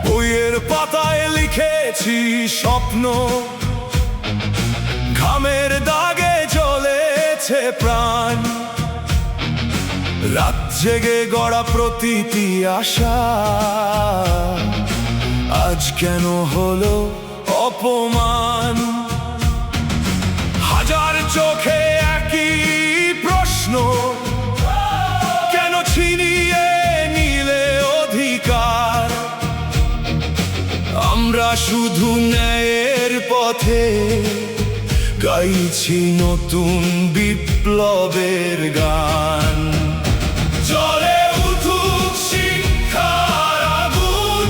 বইয়ের পাতায় লিখেছি স্বপ্ন, ঘামের দাগে জ্বলেছে প্রাণ, রাত জেগে গড়া প্রতিটি আশা আজ কেন হলো অপমান। হাজার চোখে একই প্রশ্ন, কেন ছিনিয়ে নিলে অধিকার? আমরা শুধু ন্যায়ের পথে গাইছি নতুন বিপ্লবের গান। জ্বলে উঠুক শিক্ষার আগুন,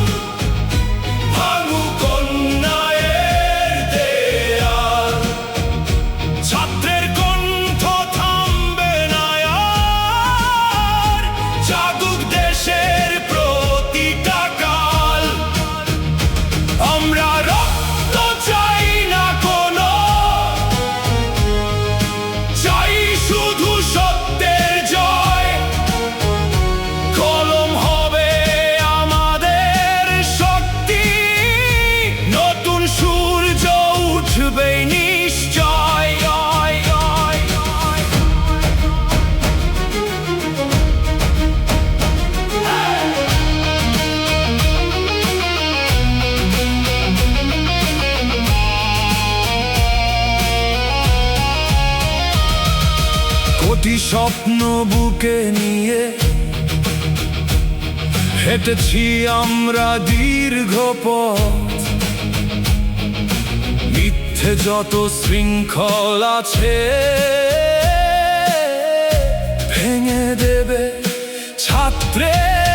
ভাঙুক অন্যায়ের দেয়াল, ছাত্রের কণ্ঠ থামবে না আর, জাগুক দেশের প্রতিটা কাল। আমরা রক্ত চাই না কোনো, চাই শুধু সত্যের জয়। কলম হবে আমাদের শক্তি, নতুন সূর্য উঠবে নিশ্চয়। কোটি স্বপ্ন বুকে নিয়ে হেঁটেছি আমরা দীর্ঘ পথ, মিথ্যে যত শৃঙ্খল আছে ভেঙে দেবে ছাত্রের